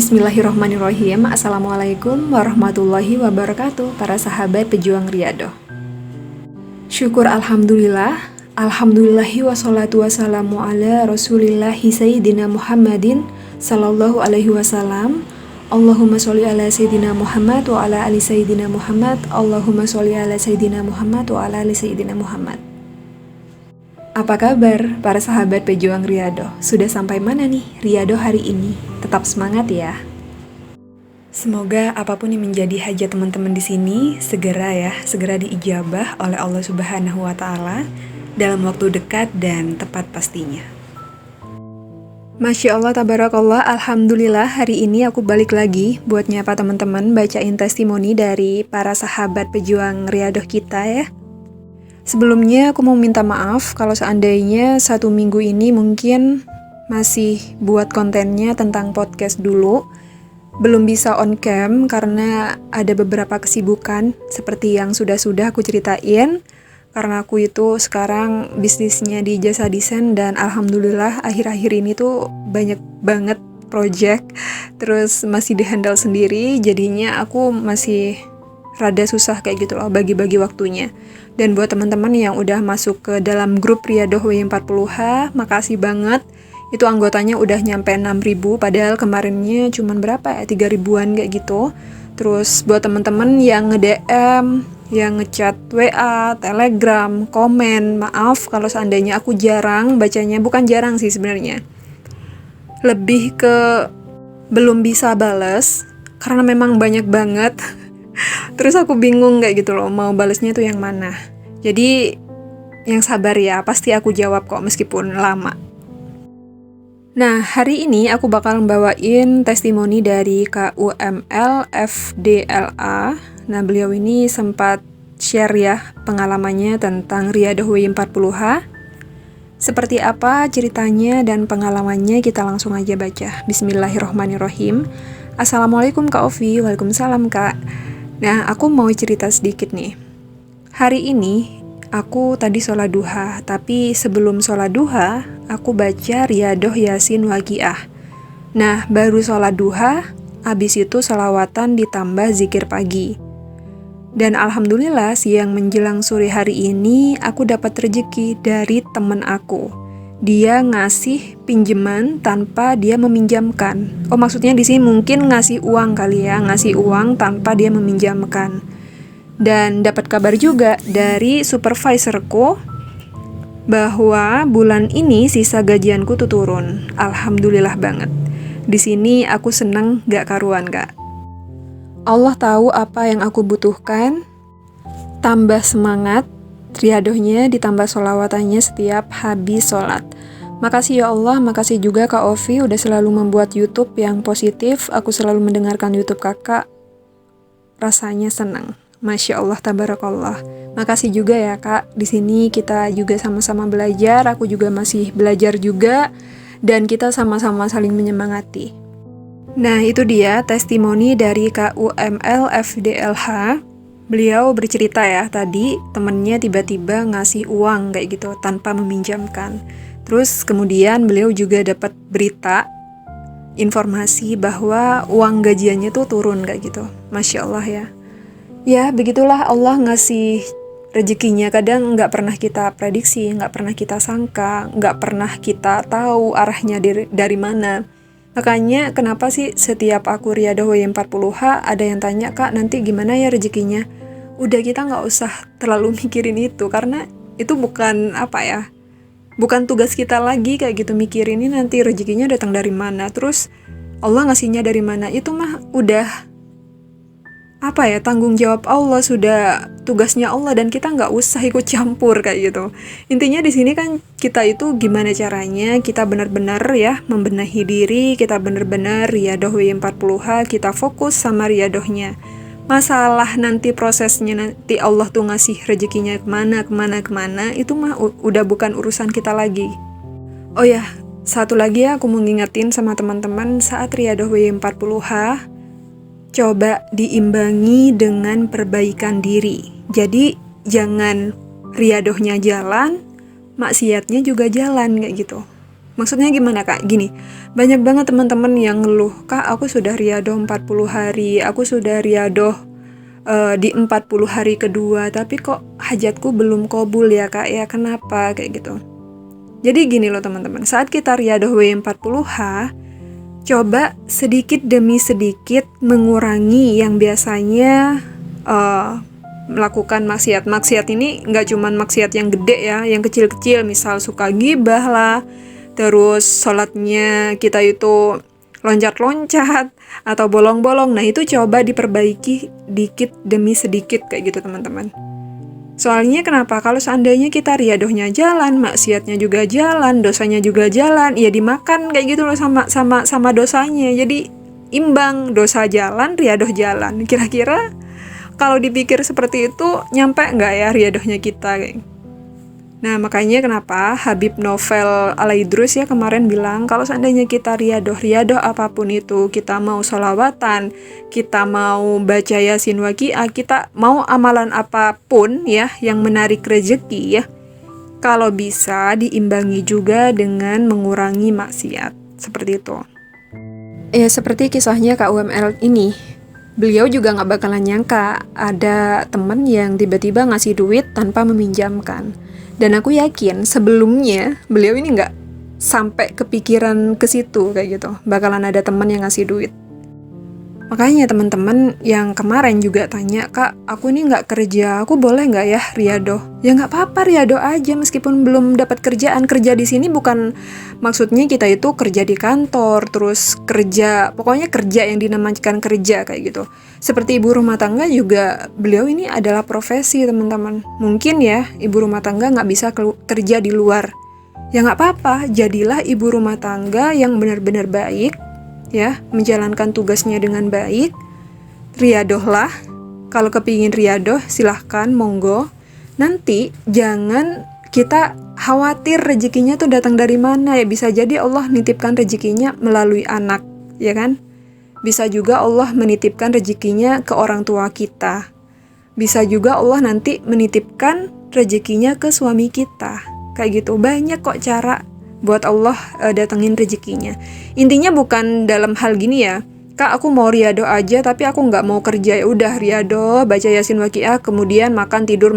Bismillahirrahmanirrahim. Assalamualaikum warahmatullahi wabarakatuh, para sahabat pejuang Riyadhah. Syukur alhamdulillah, alhamdulillahi wassalatu wassalamu ala rasulillahi sayyidina Muhammadin sallallahu alaihi wasallam. Allahumma sholli ala sayyidina Muhammad wa ala ali sayyidina Muhammad. Allahumma sholli ala sayyidina Muhammad wa ala ali sayyidina Muhammad. Apa kabar para sahabat pejuang Riyadhah? Sudah sampai mana nih Riyadhah hari ini? Tetap semangat ya. Semoga apapun yang menjadi hajat teman-teman di sini segera diijabah oleh Allah Subhanahu wa taala dalam waktu dekat dan tepat pastinya. Masya Allah, tabarakallah, alhamdulillah, hari ini aku balik lagi buat nyapa teman-teman, bacain testimoni dari para sahabat pejuang Riyadhah kita ya. Sebelumnya aku mau minta maaf kalau seandainya 1 minggu ini mungkin masih buat kontennya tentang podcast dulu. Belum bisa on cam karena ada beberapa kesibukan seperti yang sudah aku ceritain. Karena aku itu sekarang bisnisnya di jasa desain dan alhamdulillah akhir-akhir ini tuh banyak banget project. Terus masih dihandle sendiri, jadinya aku masih rada susah kayak gitu loh bagi-bagi waktunya. Dan buat teman-teman yang udah masuk ke dalam grup Riyadhah W40H, makasih banget. Itu anggotanya udah nyampe 6.000, padahal kemarinnya cuman berapa ya, 3.000-an kayak gitu. Terus buat teman-teman yang nge-DM, yang ngechat WA, Telegram, komen, maaf kalau seandainya aku jarang bacanya. Bukan jarang sih sebenarnya, lebih ke belum bisa bales karena memang banyak banget. Terus aku bingung kayak gitu loh, mau balesnya tuh yang mana. Jadi yang sabar ya, pasti aku jawab kok meskipun lama. Nah, hari ini aku bakal membawain testimoni dari KUML FDLA. Nah, beliau ini sempat share ya pengalamannya tentang Riyadhah W40H. Seperti apa ceritanya dan pengalamannya, kita langsung aja baca. Bismillahirrahmanirrahim. Assalamualaikum Kak Ovi. Waalaikumsalam Kak. Nah, aku mau cerita sedikit nih. Hari ini aku tadi sholat duha, tapi sebelum sholat duha aku baca Riyadhah Yasin Waqiah. Nah, baru sholat duha, abis itu sholawatan ditambah zikir pagi. Dan alhamdulillah siang menjelang sore hari ini aku dapat rezeki dari temen aku. Dia ngasih pinjaman tanpa dia meminjamkan. Oh, maksudnya di sini mungkin ngasih uang kali ya, ngasih uang tanpa dia meminjamkan. Dan dapat kabar juga dari supervisorku bahwa bulan ini sisa gajianku tuh turun. Alhamdulillah banget. Di sini aku seneng gak karuan Kak. Allah tahu apa yang aku butuhkan. Tambah semangat. Riyadhahnya ditambah sholawatannya setiap habis sholat. Makasih ya Allah, makasih juga Kak Ovi udah selalu membuat YouTube yang positif. Aku selalu mendengarkan YouTube kakak, rasanya senang. Masya Allah, tabarakallah. Makasih juga ya Kak. Di sini kita juga sama-sama belajar. Aku juga masih belajar juga, dan kita sama-sama saling menyemangati. Nah, itu dia testimoni dari KUML FDLH. Beliau bercerita ya, tadi temennya tiba-tiba ngasih uang kayak gitu tanpa meminjamkan. Terus kemudian beliau juga dapat berita, informasi bahwa uang gajiannya tuh turun kayak gitu. Masya Allah ya. Ya, begitulah Allah ngasih rezekinya. Kadang nggak pernah kita prediksi, nggak pernah kita sangka, nggak pernah kita tahu arahnya dari mana. Makanya kenapa sih setiap aku Riyadhah W40H ada yang tanya, Kak nanti gimana ya rezekinya? Udah, kita nggak usah terlalu mikirin itu, karena itu bukan bukan tugas kita lagi kayak gitu mikirin ini nanti rezekinya datang dari mana, terus Allah ngasihnya dari mana. Itu mah udah tanggung jawab Allah, sudah tugasnya Allah, dan kita nggak usah ikut campur kayak gitu. Intinya di sini kan kita itu gimana caranya kita benar-benar ya membenahi diri, kita benar-benar Riyadhah W40H, kita fokus sama riyadhahnya. Masalah nanti prosesnya, nanti Allah tuh ngasih rezekinya kemana, itu mah udah bukan urusan kita lagi. Oh ya, satu lagi ya, aku mau ngingetin sama teman-teman, saat Riyadhah W40H coba diimbangi dengan perbaikan diri. Jadi jangan riyadhahnya jalan, maksiatnya juga jalan kayak gitu. Maksudnya gimana Kak? Gini, banyak banget teman-teman yang ngeluh, Kak aku sudah riadoh 40 hari, aku sudah riadoh di 40 hari kedua, tapi kok hajatku belum kabul ya Kak ya, kenapa? Kayak gitu. Jadi gini loh teman-teman, saat kita riadoh W40H, coba sedikit demi sedikit mengurangi yang biasanya melakukan maksiat. Maksiat ini nggak cuman maksiat yang gede ya, yang kecil-kecil, misal suka gibah lah, terus sholatnya kita itu loncat-loncat atau bolong-bolong. Nah itu coba diperbaiki dikit demi sedikit kayak gitu teman-teman. Soalnya kenapa? Kalau seandainya kita riadohnya jalan, maksiatnya juga jalan, dosanya juga jalan, ya dimakan kayak gitu loh sama dosanya. Jadi imbang, dosa jalan, riadoh jalan. Kira-kira kalau dipikir seperti itu nyampe nggak ya riadohnya kita kayak. Nah makanya kenapa Habib Novel Alaidrus ya kemarin bilang kalau seandainya kita riadoh apapun itu, kita mau sholawatan, kita mau baca Yasin Waqiah, kita mau amalan apapun ya yang menarik rezeki ya, kalau bisa diimbangi juga dengan mengurangi maksiat, seperti itu. Ya seperti kisahnya Kak UML ini, beliau juga nggak bakalan nyangka ada teman yang tiba-tiba ngasih duit tanpa meminjamkan. Dan aku yakin sebelumnya beliau ini nggak sampai kepikiran ke situ kayak gitu, bakalan ada teman yang ngasih duit. Makanya teman-teman yang kemarin juga tanya, Kak, aku ini nggak kerja, aku boleh nggak ya riadoh? Ya nggak apa-apa, riadoh aja meskipun belum dapat kerjaan. Kerja di sini bukan maksudnya kita itu kerja di kantor, terus kerja, pokoknya kerja yang dinamakan kerja kayak gitu. Seperti ibu rumah tangga juga, beliau ini adalah profesi teman-teman. Mungkin ya ibu rumah tangga nggak bisa kerja di luar. Ya nggak apa-apa, jadilah ibu rumah tangga yang benar-benar baik, ya, menjalankan tugasnya dengan baik. Riadohlah, kalau kepingin riadoh silahkan, monggo. Nanti jangan kita khawatir rezekinya tuh datang dari mana, ya bisa jadi Allah nitipkan rezekinya melalui anak, ya kan? Bisa juga Allah menitipkan rezekinya ke orang tua kita. Bisa juga Allah nanti menitipkan rezekinya ke suami kita. Kayak gitu, banyak kok cara buat Allah datengin rezekinya. Intinya bukan dalam hal gini ya, Kak aku mau riadoh aja tapi aku nggak mau kerja, ya udah riadoh, baca Yasin Waqiah, kemudian makan tidur.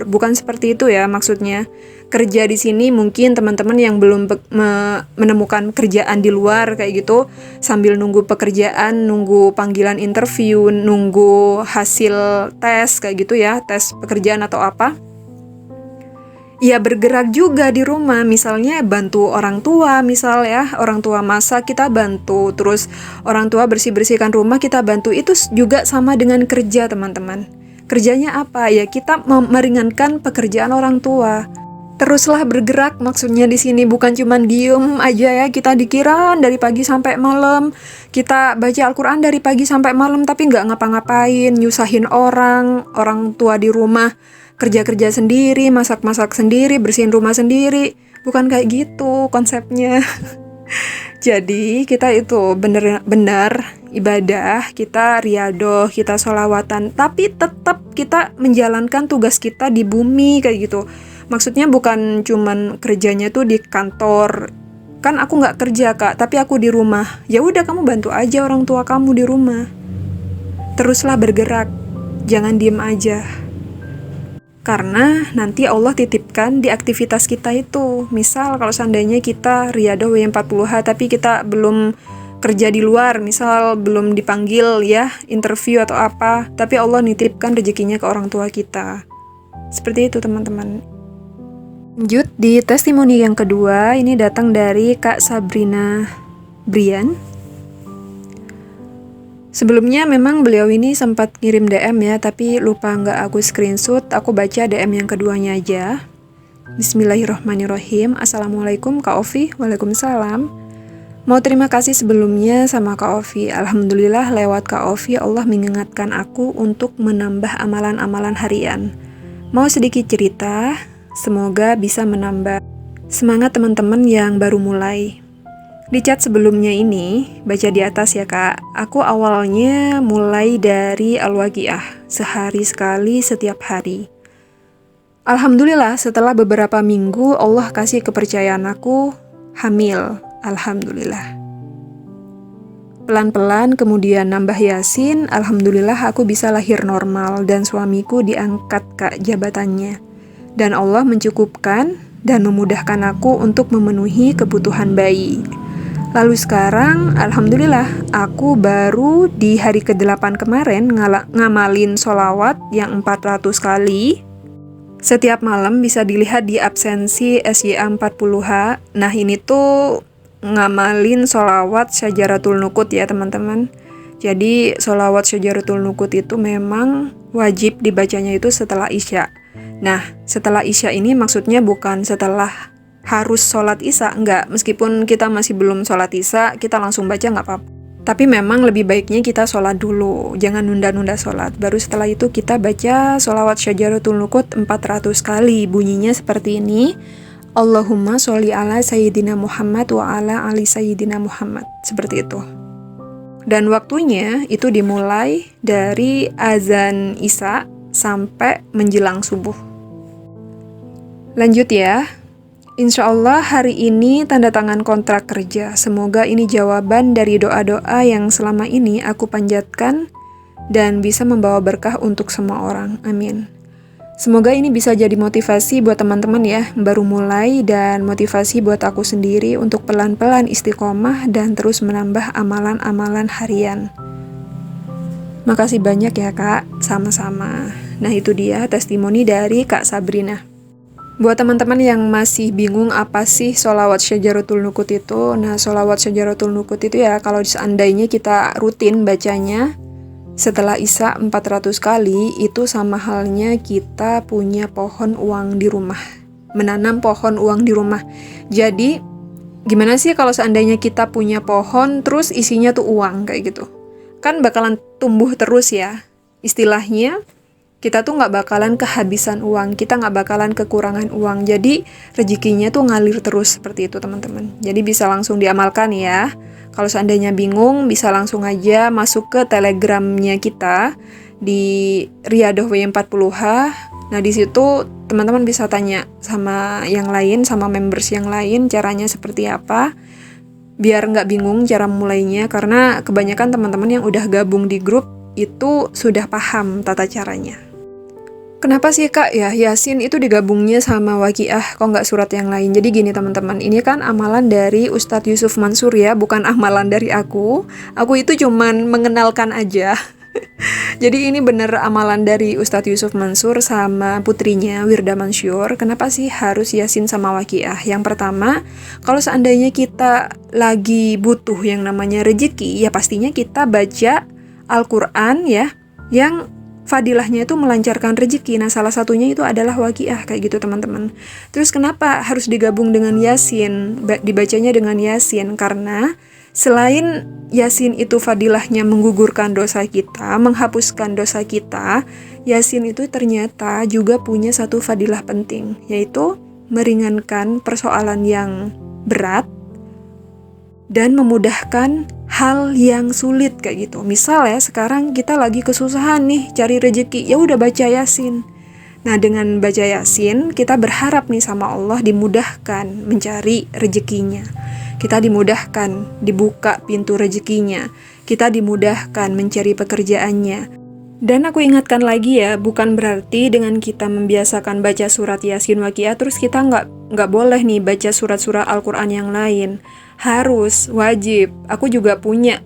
Bukan seperti itu ya maksudnya. Kerja di sini mungkin teman-teman yang belum menemukan kerjaan di luar kayak gitu, sambil nunggu pekerjaan, nunggu panggilan interview, nunggu hasil tes kayak gitu ya, tes pekerjaan atau apa. Ya bergerak juga di rumah, misalnya bantu orang tua, misal ya, orang tua masak kita bantu, terus orang tua bersih-bersihkan rumah kita bantu, itu juga sama dengan kerja teman-teman. Kerjanya apa? Ya kita meringankan pekerjaan orang tua. Teruslah bergerak, maksudnya di sini bukan cuma diem aja ya, kita dikira dari pagi sampai malam, kita baca Al-Quran dari pagi sampai malam tapi nggak ngapa-ngapain, nyusahin orang tua di rumah, kerja-kerja sendiri, masak-masak sendiri, bersihin rumah sendiri. Bukan kayak gitu konsepnya. Jadi kita itu benar-benar ibadah, kita riadoh, kita sholawatan, tapi tetap kita menjalankan tugas kita di bumi kayak gitu. Maksudnya bukan cuman kerjanya tuh di kantor. Kan aku nggak kerja Kak, tapi aku di rumah. Ya udah kamu bantu aja orang tua kamu di rumah. Teruslah bergerak, jangan diem aja. Karena nanti Allah titipkan di aktivitas kita itu. Misal kalau seandainya kita riadoh W40H tapi kita belum kerja di luar, misal belum dipanggil ya interview atau apa, tapi Allah nitipkan rezekinya ke orang tua kita. Seperti itu teman-teman. Lanjut di testimoni yang kedua, ini datang dari Kak Sabrina Brian. Sebelumnya memang beliau ini sempat kirim DM ya, tapi lupa nggak aku screenshot, aku baca DM yang keduanya aja. Bismillahirrahmanirrahim. Assalamualaikum Kak Ovi. Waalaikumsalam. Mau terima kasih sebelumnya sama Kak Ovi. Alhamdulillah lewat Kak Ovi Allah mengingatkan aku untuk menambah amalan-amalan harian. Mau sedikit cerita, semoga bisa menambah semangat teman-teman yang baru mulai. Di chat sebelumnya ini, baca di atas ya Kak, aku awalnya mulai dari Al-Waqiah, sehari sekali setiap hari. Alhamdulillah setelah beberapa minggu Allah kasih kepercayaan aku hamil, alhamdulillah. Pelan-pelan kemudian nambah Yasin, alhamdulillah aku bisa lahir normal dan suamiku diangkat Kak jabatannya. Dan Allah mencukupkan dan memudahkan aku untuk memenuhi kebutuhan bayi. Lalu sekarang, alhamdulillah, aku baru di hari ke-8 kemarin ngamalin sholawat yang 400 kali. Setiap malam bisa dilihat di absensi SYA 40H. Nah ini tuh ngamalin sholawat Syajaratul Nuqut ya teman-teman. Jadi sholawat Syajaratul Nuqut itu memang wajib dibacanya itu setelah Isya. Nah setelah Isya ini maksudnya bukan setelah harus sholat Isya, enggak. Meskipun kita masih belum sholat Isya, kita langsung baca nggak apa-apa. Tapi memang lebih baiknya kita sholat dulu, jangan nunda-nunda sholat. Baru setelah itu kita baca sholawat Syajaratul Nuqut 400 kali. Bunyinya seperti ini. Allahumma sholli ala Sayyidina Muhammad wa ala ali Sayyidina Muhammad. Seperti itu. Dan waktunya itu dimulai dari azan Isya sampai menjelang subuh. Lanjut ya. Insya Allah hari ini tanda tangan kontrak kerja. Semoga ini jawaban dari doa-doa yang selama ini aku panjatkan dan bisa membawa berkah untuk semua orang. Amin. Semoga ini bisa jadi motivasi buat teman-teman ya, baru mulai, dan motivasi buat aku sendiri untuk pelan-pelan istiqomah dan terus menambah amalan-amalan harian. Makasih banyak ya Kak, sama-sama. Nah itu dia testimoni dari Kak Sabrina. Buat teman-teman yang masih bingung apa sih sholawat Syajaratul Nuqut itu, nah sholawat Syajaratul Nuqut itu ya kalau seandainya kita rutin bacanya, setelah Isya 400 kali, itu sama halnya kita punya pohon uang di rumah. Menanam pohon uang di rumah. Jadi, gimana sih kalau seandainya kita punya pohon, terus isinya tuh uang, kayak gitu. Kan bakalan tumbuh terus ya. Istilahnya, kita tuh nggak bakalan kehabisan uang, kita nggak bakalan kekurangan uang. Jadi, rezekinya tuh ngalir terus seperti itu, teman-teman. Jadi, bisa langsung diamalkan ya. Kalau seandainya bingung, bisa langsung aja masuk ke telegramnya kita di Riyadhah W40H. Nah, di situ teman-teman bisa tanya sama yang lain, sama members yang lain, caranya seperti apa. Biar nggak bingung cara mulainya, karena kebanyakan teman-teman yang udah gabung di grup itu sudah paham tata caranya. Kenapa sih Kak ya Yasin itu digabungnya sama Waqiah, kok nggak surat yang lain? Jadi gini teman-teman, ini kan amalan dari Ustadz Yusuf Mansur ya, bukan amalan dari aku. Aku itu cuman mengenalkan aja. Jadi ini bener amalan dari Ustadz Yusuf Mansur sama putrinya Wirda Mansyur. Kenapa sih harus Yasin sama Waqiah? Yang pertama, kalau seandainya kita lagi butuh yang namanya rezeki, ya pastinya kita baca Al-Quran ya, yang fadilahnya itu melancarkan rezeki. Nah, salah satunya itu adalah Waqiah, kayak gitu teman-teman. Terus kenapa harus digabung dengan Yasin? Dibacanya dengan Yasin karena selain Yasin itu fadilahnya menggugurkan dosa kita, menghapuskan dosa kita, Yasin itu ternyata juga punya satu fadilah penting, yaitu meringankan persoalan yang berat dan memudahkan hal yang sulit kayak gitu. Misal ya, sekarang kita lagi kesusahan nih cari rezeki, ya udah baca Yasin. Nah, dengan baca Yasin, kita berharap nih sama Allah dimudahkan mencari rezekinya. Kita dimudahkan dibuka pintu rezekinya. Kita dimudahkan mencari pekerjaannya. Dan aku ingatkan lagi ya, bukan berarti dengan kita membiasakan baca surat Yasin Waqiah terus kita nggak boleh nih baca surat-surat Al-Quran yang lain. Harus, wajib. Aku juga punya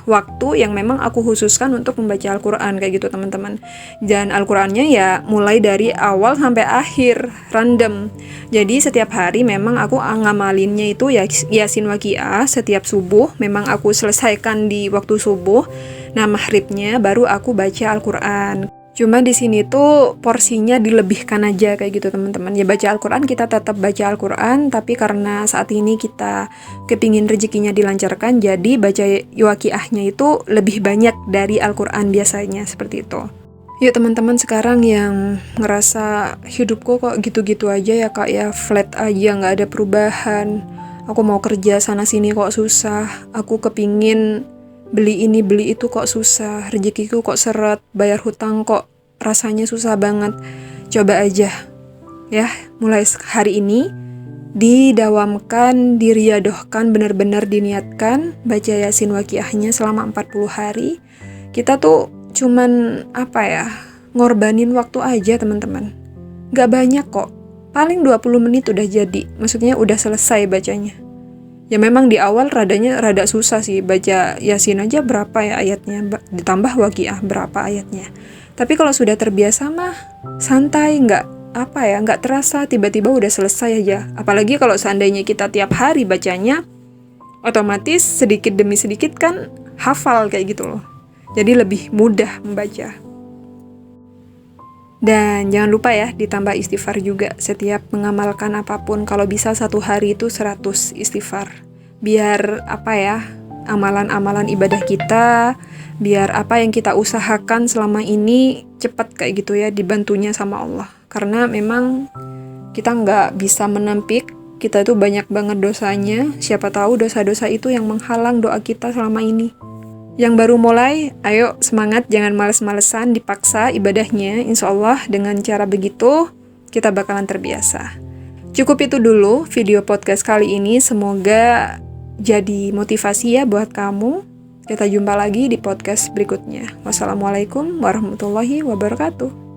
waktu yang memang aku khususkan untuk membaca Al-Quran kayak gitu teman-teman. Dan Al-Qurannya ya mulai dari awal sampai akhir, random. Jadi setiap hari memang aku ngamalinnya itu Yasin Waqiah setiap subuh. Memang aku selesaikan di waktu subuh. Nah, maghribnya baru aku baca Al-Quran. Cuma di sini tuh porsinya dilebihkan aja kayak gitu teman-teman. Ya baca Al-Quran, kita tetap baca Al-Quran, tapi karena saat ini kita kepingin rezekinya dilancarkan, jadi baca Waqiahnya itu lebih banyak dari Al-Quran biasanya, seperti itu. Yuk teman-teman sekarang yang ngerasa hidupku kok gitu-gitu aja ya Kak ya, flat aja, nggak ada perubahan. Aku mau kerja sana-sini kok susah, aku kepingin beli ini beli itu kok susah, rezekiku kok seret, bayar hutang kok rasanya susah banget. Coba aja ya, mulai hari ini didawamkan, diriadohkan, benar-benar diniatkan baca Yasin Waqiahnya selama 40 hari. Kita tuh cuman ngorbanin waktu aja teman-teman. Gak banyak kok, paling 20 menit udah jadi, maksudnya udah selesai bacanya. Ya memang di awal rada susah sih, baca Yasin aja berapa ya ayatnya, ditambah Waqiah berapa ayatnya. Tapi kalau sudah terbiasa mah santai, nggak terasa tiba-tiba udah selesai aja. Apalagi kalau seandainya kita tiap hari bacanya, otomatis sedikit demi sedikit kan hafal kayak gitu loh. Jadi lebih mudah membaca. Dan jangan lupa ya, ditambah istighfar juga setiap mengamalkan apapun. Kalau bisa 1 hari itu 100 istighfar. Biar amalan-amalan ibadah kita, biar apa yang kita usahakan selama ini cepat kayak gitu ya, dibantunya sama Allah. Karena memang kita nggak bisa menampik, kita itu banyak banget dosanya. Siapa tahu dosa-dosa itu yang menghalang doa kita selama ini. Yang baru mulai, ayo semangat, jangan males-malesan, dipaksa ibadahnya. Insya Allah dengan cara begitu, kita bakalan terbiasa. Cukup itu dulu video podcast kali ini, semoga jadi motivasi ya buat kamu. Kita jumpa lagi di podcast berikutnya. Wassalamualaikum warahmatullahi wabarakatuh.